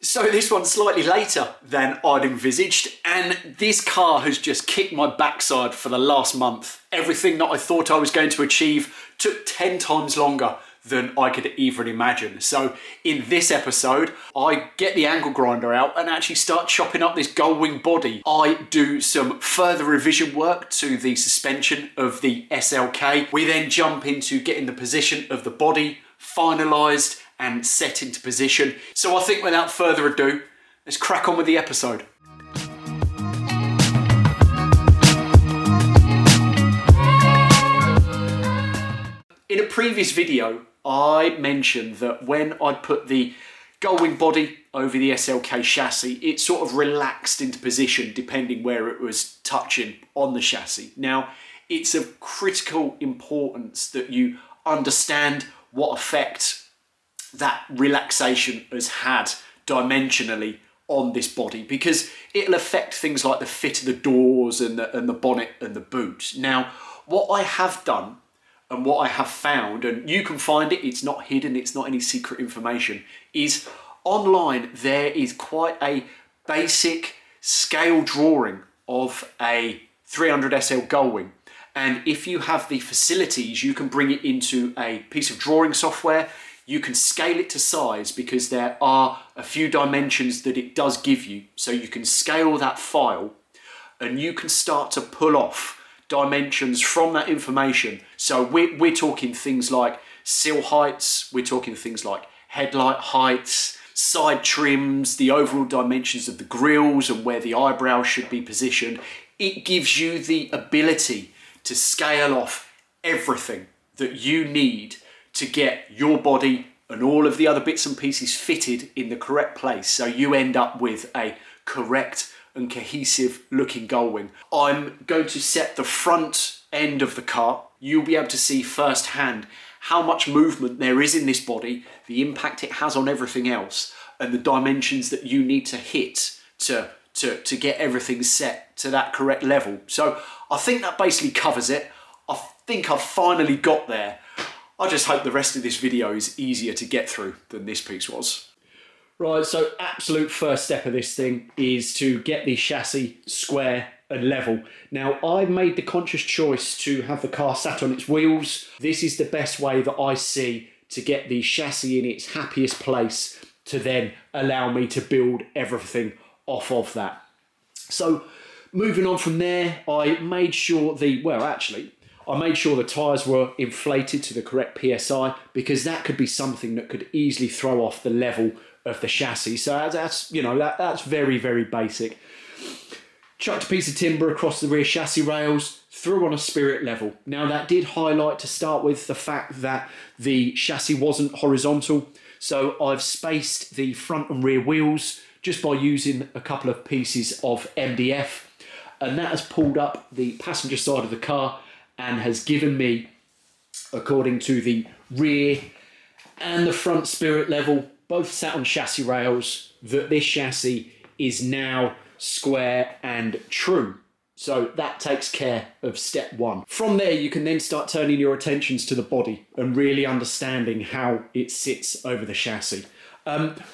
So this one's slightly later than I'd envisaged, and this car has just kicked my backside for the last month. Everything that I thought I was going to achieve took 10 times longer than I could even imagine. So in this episode, I get the angle grinder out and actually start chopping up this Gullwing body. I do some further revision work to the suspension of the SLK. We then jump into getting the position of the body finalised and set into position. So I think without further ado, let's crack on with the episode. In a previous video, I mentioned that when I put the Gullwing body over the SLK chassis, it sort of relaxed into position depending where it was touching on the chassis. Now, it's of critical importance that you understand what effect that relaxation has had dimensionally on this body, because it'll affect things like the fit of the doors and the bonnet and the boot. Now, what I have done and what I have found, and you can find it, it's not hidden, it's not any secret information, is online there is quite a basic scale drawing of a 300 SL Gullwing. And if you have the facilities, you can bring it into a piece of drawing software. You can scale it to size because there are a few dimensions that it does give you. So you can scale that file and you can start to pull off dimensions from that information. So we're talking things like sill heights, we're talking things like headlight heights, side trims, the overall dimensions of the grills and where the eyebrows should be positioned. It gives you the ability to scale off everything that you need to get your body and all of the other bits and pieces fitted in the correct place, so you end up with a correct and cohesive looking Gullwing. I'm going to set the front end of the car. You'll be able to see firsthand how much movement there is in this body, the impact it has on everything else, and the dimensions that you need to hit to get everything set to that correct level. So I think that basically covers it. I think I've finally got there. I just hope the rest of this video is easier to get through than this piece was. Right, so absolute first step of this thing is to get the chassis square and level. Now, I made the conscious choice to have the car sat on its wheels. This is the best way that I see to get the chassis in its happiest place to then allow me to build everything off of that. So moving on from there, I made sure the tyres were inflated to the correct PSI, because that could be something that could easily throw off the level of the chassis. So that's very, very basic. Chucked a piece of timber across the rear chassis rails, threw on a spirit level. Now, that did highlight to start with the fact that the chassis wasn't horizontal. So I've spaced the front and rear wheels just by using a couple of pieces of MDF. And that has pulled up the passenger side of the car and has given me, according to the rear and the front spirit level, both sat on chassis rails, that this chassis is now square and true. So that takes care of step one. From there, you can then start turning your attentions to the body and really understanding how it sits over the chassis.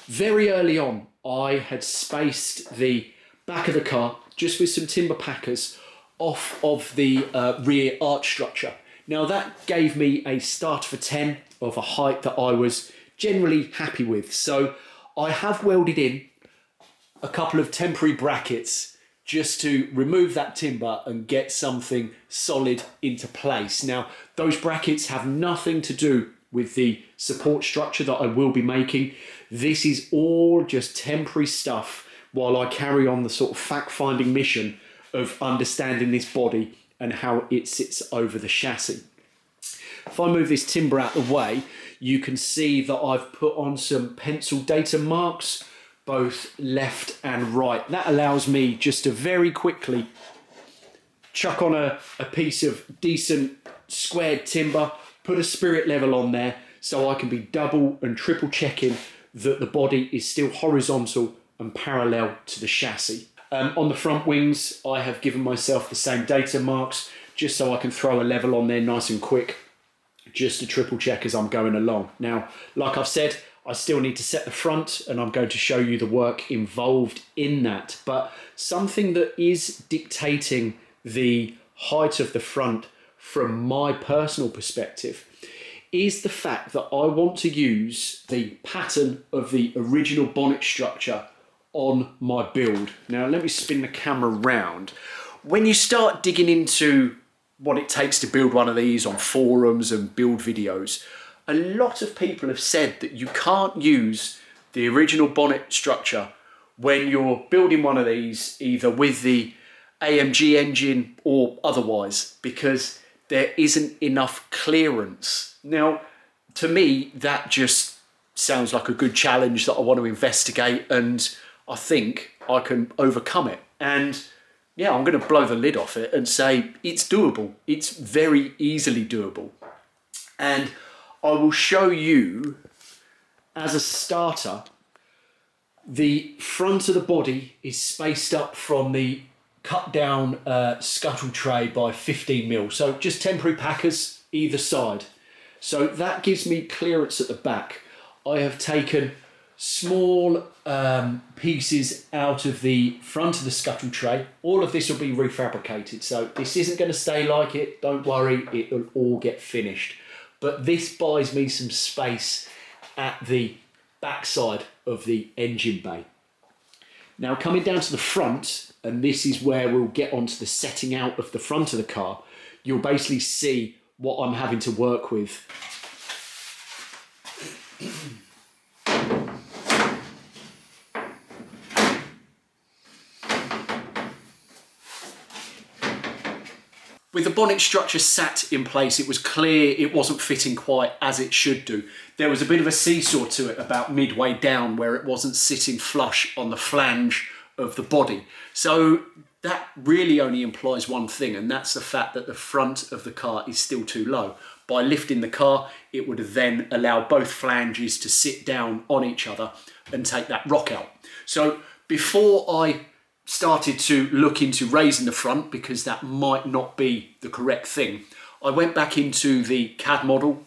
Very early on, I had spaced the back of the car just with some timber packers off of the rear arch structure. Now, that gave me a start for 10 of a height that I was generally happy with. So I have welded in a couple of temporary brackets just to remove that timber and get something solid into place. Now, those brackets have nothing to do with the support structure that I will be making. This is all just temporary stuff while I carry on the sort of fact-finding mission of understanding this body and how it sits over the chassis. If I move this timber out of the way, you can see that I've put on some pencil data marks, both left and right. That allows me just to very quickly chuck on a piece of decent squared timber, put a spirit level on there so I can be double and triple checking that the body is still horizontal and parallel to the chassis. On the front wings, I have given myself the same data marks just so I can throw a level on there nice and quick, just to triple check as I'm going along. Now, like I've said, I still need to set the front, and I'm going to show you the work involved in that. But something that is dictating the height of the front from my personal perspective is the fact that I want to use the pattern of the original bonnet structure on my build. Now let me spin the camera round. When you start digging into what it takes to build one of these on forums and build videos, a lot of people have said that you can't use the original bonnet structure when you're building one of these, either with the AMG engine or otherwise, because there isn't enough clearance. Now, to me, that just sounds like a good challenge that I want to investigate, and I think I can overcome it. And yeah, I'm going to blow the lid off it and say it's doable. It's very easily doable. And I will show you, as a starter, the front of the body is spaced up from the cut down scuttle tray by 15mm. So just temporary packers either side. So that gives me clearance at the back. I have taken small pieces out of the front of the scuttle tray. All of this will be refabricated, so this isn't going to stay like it. Don't worry, it will all get finished. But this buys me some space at the backside of the engine bay. Now coming down to the front, and this is where we'll get onto the setting out of the front of the car, you'll basically see what I'm having to work with. With the bonnet structure sat in place, it was clear it wasn't fitting quite as it should do. There was a bit of a seesaw to it about midway down where it wasn't sitting flush on the flange of the body. So that really only implies one thing, and that's the fact that the front of the car is still too low. By lifting the car, it would then allow both flanges to sit down on each other and take that rock out. So before I started to look into raising the front, because that might not be the correct thing, I went back into the CAD model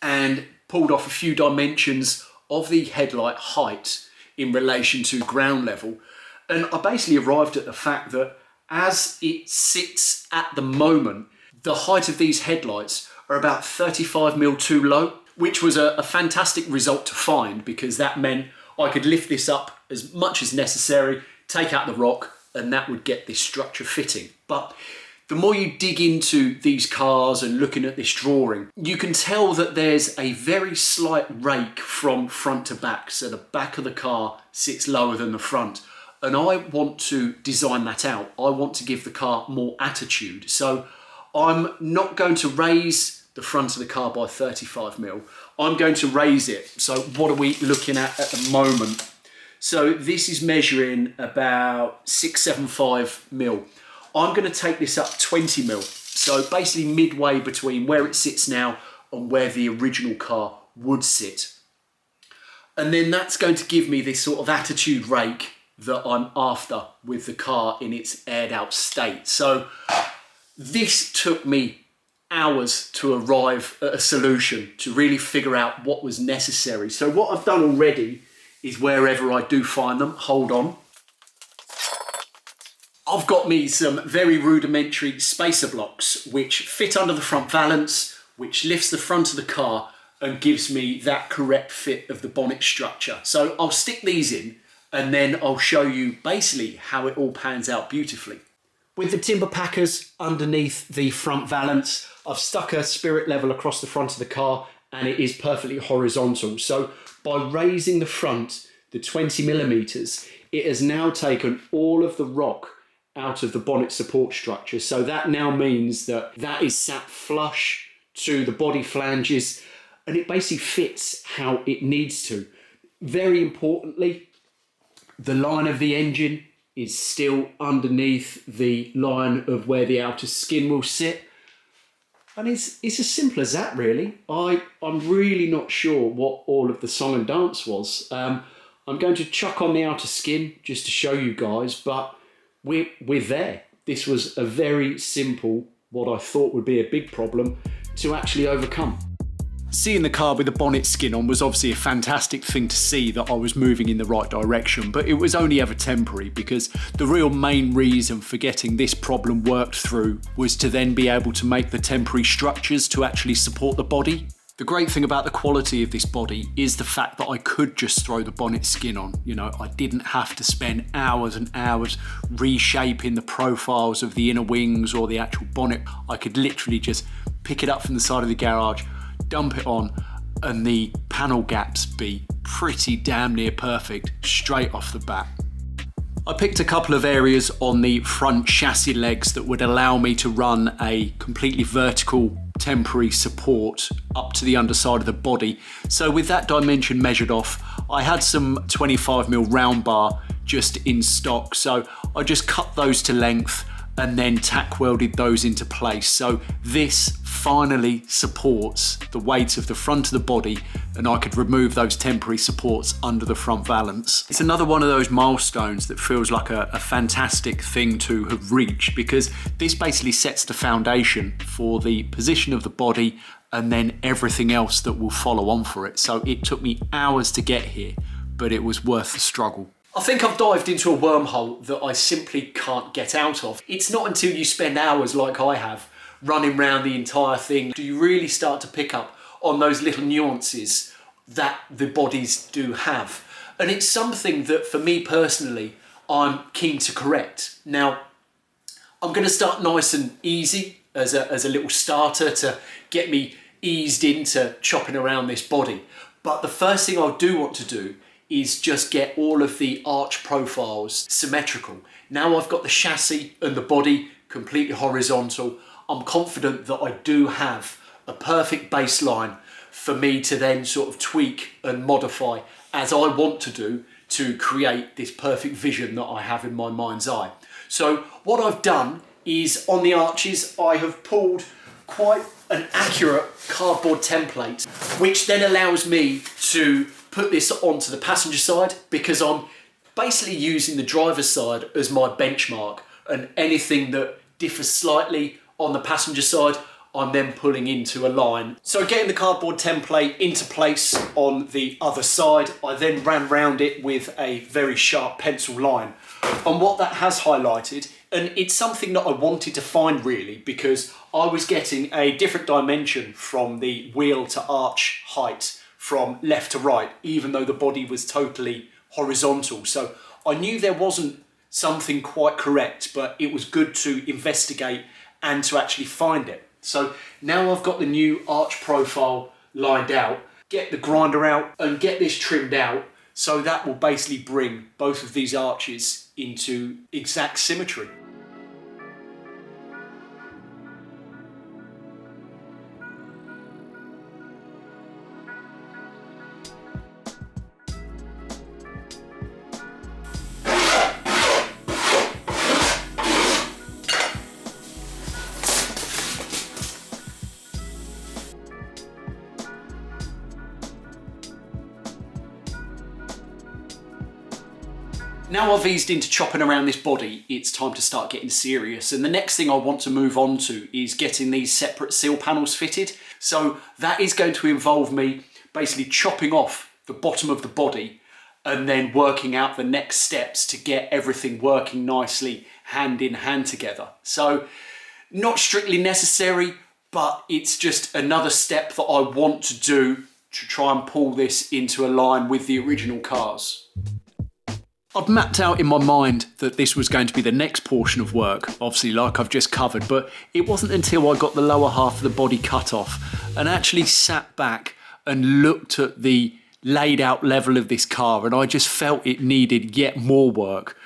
and pulled off a few dimensions of the headlight height in relation to ground level, and I basically arrived at the fact that as it sits at the moment, the height of these headlights are about 35mm too low, which was a fantastic result to find, because that meant I could lift this up as much as necessary, take out the rock, and that would get this structure fitting. But the more you dig into these cars and looking at this drawing, you can tell that there's a very slight rake from front to back. So the back of the car sits lower than the front. And I want to design that out. I want to give the car more attitude. So I'm not going to raise the front of the car by 35mm. I'm going to raise it. So what are we looking at the moment? So this is measuring about 675mm. I'm going to take this up 20mm. So basically midway between where it sits now and where the original car would sit. And then that's going to give me this sort of attitude rake that I'm after with the car in its aired out state. So this took me hours to arrive at a solution, to really figure out what was necessary. So what I've done already is, wherever I do find them, hold on, I've got me some very rudimentary spacer blocks which fit under the front valance, which lifts the front of the car and gives me that correct fit of the bonnet structure. So I'll stick these in, and then I'll show you basically how it all pans out beautifully. With the timber packers underneath the front valance, I've stuck a spirit level across the front of the car, and it is perfectly horizontal. So by raising the front the 20mm, it has now taken all of the rock out of the bonnet support structure. So that now means that that is sat flush to the body flanges, and it basically fits how it needs to. Very importantly, the line of the engine is still underneath the line of where the outer skin will sit. And it's as simple as that, really. I'm really not sure what all of the song and dance was. I'm going to chuck on the outer skin just to show you guys, but we're there. This was a very simple, what I thought would be a big problem, to actually overcome. Seeing the car with the bonnet skin on was obviously a fantastic thing to see that I was moving in the right direction, but it was only ever temporary because the real main reason for getting this problem worked through was to then be able to make the temporary structures to actually support the body. The great thing about the quality of this body is the fact that I could just throw the bonnet skin on. You know, I didn't have to spend hours and hours reshaping the profiles of the inner wings or the actual bonnet. I could literally just pick it up from the side of the garage, dump it on, and the panel gaps be pretty damn near perfect straight off the bat. I picked a couple of areas on the front chassis legs that would allow me to run a completely vertical temporary support up to the underside of the body. So with that dimension measured off, I had some 25mm round bar just in stock. So I just cut those to length and then tack welded those into place. So this finally supports the weight of the front of the body, and I could remove those temporary supports under the front valance. It's another one of those milestones that feels like a fantastic thing to have reached, because this basically sets the foundation for the position of the body and then everything else that will follow on for it. So it took me hours to get here, but it was worth the struggle. I think I've dived into a wormhole that I simply can't get out of. It's not until you spend hours like I have running around the entire thing do you really start to pick up on those little nuances that the bodies do have. And it's something that for me personally, I'm keen to correct. Now, I'm going to start nice and easy as a little starter to get me eased into chopping around this body. But the first thing I do want to do is just get all of the arch profiles symmetrical. Now I've got the chassis and the body completely horizontal, I'm confident that I do have a perfect baseline for me to then sort of tweak and modify as I want to do to create this perfect vision that I have in my mind's eye. So what I've done is on the arches, I have pulled quite an accurate cardboard template, which then allows me to put this onto the passenger side, because I'm basically using the driver's side as my benchmark, and anything that differs slightly on the passenger side, I'm then pulling into a line. So getting the cardboard template into place on the other side, I then ran round it with a very sharp pencil line. And what that has highlighted, and it's something that I wanted to find really, because I was getting a different dimension from the wheel to arch height from left to right, even though the body was totally horizontal. So I knew there wasn't something quite correct, but it was good to investigate and to actually find it. So now I've got the new arch profile lined out, get the grinder out and get this trimmed out. So that will basically bring both of these arches into exact symmetry. Now I've eased into chopping around this body, it's time to start getting serious. And the next thing I want to move on to is getting these separate seal panels fitted. So that is going to involve me basically chopping off the bottom of the body and then working out the next steps to get everything working nicely hand in hand together. So not strictly necessary, but it's just another step that I want to do to try and pull this into a line with the original cars. I'd mapped out in my mind that this was going to be the next portion of work, obviously like I've just covered, but it wasn't until I got the lower half of the body cut off and actually sat back and looked at the laid out level of this car, and I just felt it needed yet more work.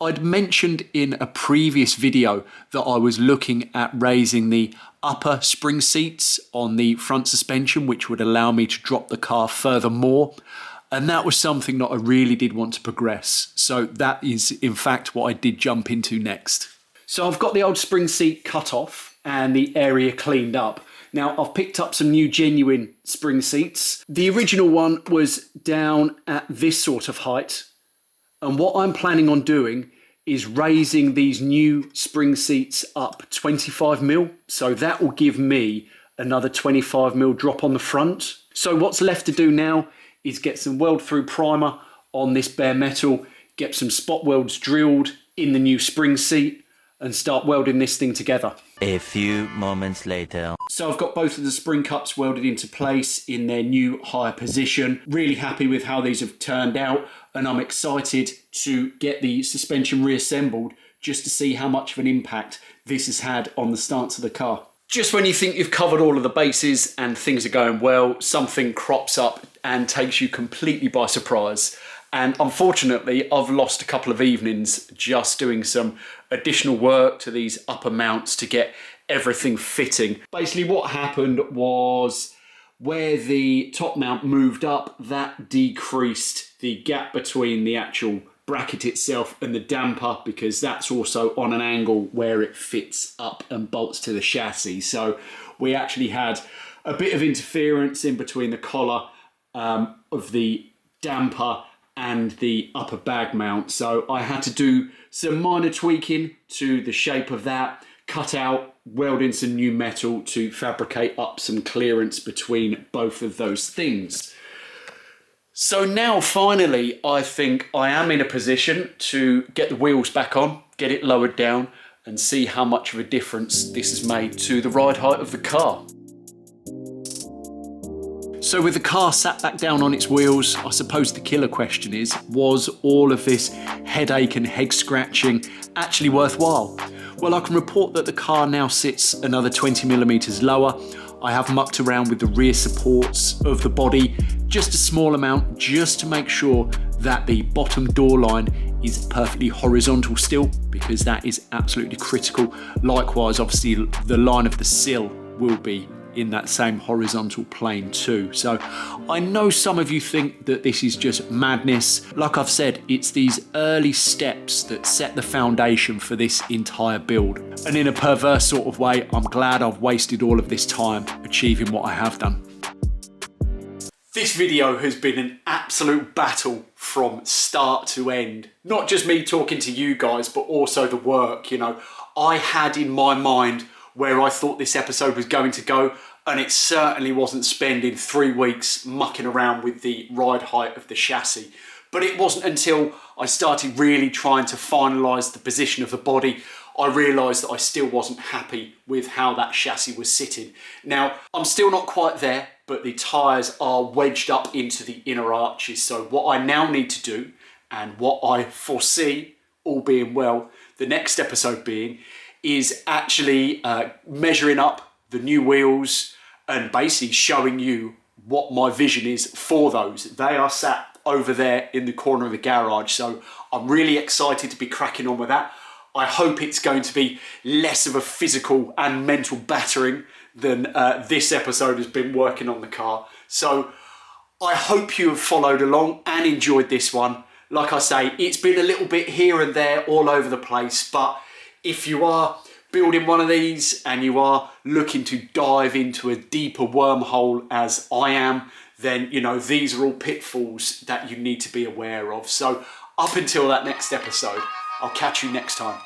I'd mentioned in a previous video that I was looking at raising the upper spring seats on the front suspension, which would allow me to drop the car further more. And that was something that I really did want to progress. So that is in fact what I did jump into next. So I've got the old spring seat cut off and the area cleaned up. Now I've picked up some new genuine spring seats. The original one was down at this sort of height. And what I'm planning on doing is raising these new spring seats up 25mm. So that will give me another 25mm drop on the front. So what's left to do now is get some weld through primer on this bare metal, get some spot welds drilled in the new spring seat and start welding this thing together. A few moments later. So I've got both of the spring cups welded into place in their new higher position. Really happy with how these have turned out, and I'm excited to get the suspension reassembled just to see how much of an impact this has had on the stance of the car. Just when you think you've covered all of the bases and things are going well, something crops up and takes you completely by surprise. And unfortunately, I've lost a couple of evenings just doing some additional work to these upper mounts to get everything fitting. Basically what happened was where the top mount moved up, that decreased the gap between the actual bracket itself and the damper, because that's also on an angle where it fits up and bolts to the chassis. So we actually had a bit of interference in between the collar of the damper and the upper bag mount. So I had to do some minor tweaking to the shape of that, cut out, weld in some new metal to fabricate up some clearance between both of those things. So now finally, I think I am in a position to get the wheels back on, get it lowered down and see how much of a difference this has made to the ride height of the car. So with the car sat back down on its wheels, I suppose the killer question is, was all of this headache and head scratching actually worthwhile? Well, I can report that the car now sits another 20mm lower. I have mucked around with the rear supports of the body, just a small amount, just to make sure that the bottom door line is perfectly horizontal still, because that is absolutely critical. Likewise, obviously, the line of the sill will be in that same horizontal plane too. So I know some of you think that this is just madness. Like I've said, it's these early steps that set the foundation for this entire build. And in a perverse sort of way, I'm glad I've wasted all of this time achieving what I have done. This video has been an absolute battle from start to end. Not just me talking to you guys, but also the work. You know, I had in my mind where I thought this episode was going to go, and it certainly wasn't spending 3 weeks mucking around with the ride height of the chassis. But it wasn't until I started really trying to finalise the position of the body, I realised that I still wasn't happy with how that chassis was sitting. Now, I'm still not quite there, but the tyres are wedged up into the inner arches. So what I now need to do, and what I foresee, all being well, the next episode being, is actually measuring up the new wheels and basically showing you what my vision is for those. They are sat over there in the corner of the garage, so I'm really excited to be cracking on with that. I hope it's going to be less of a physical and mental battering than this episode has been working on the car. So I hope you have followed along and enjoyed this one. Like I say, it's been a little bit here and there all over the place, but if you are building one of these and you are looking to dive into a deeper wormhole as I am, then, you know, these are all pitfalls that you need to be aware of. So up until that next episode, I'll catch you next time.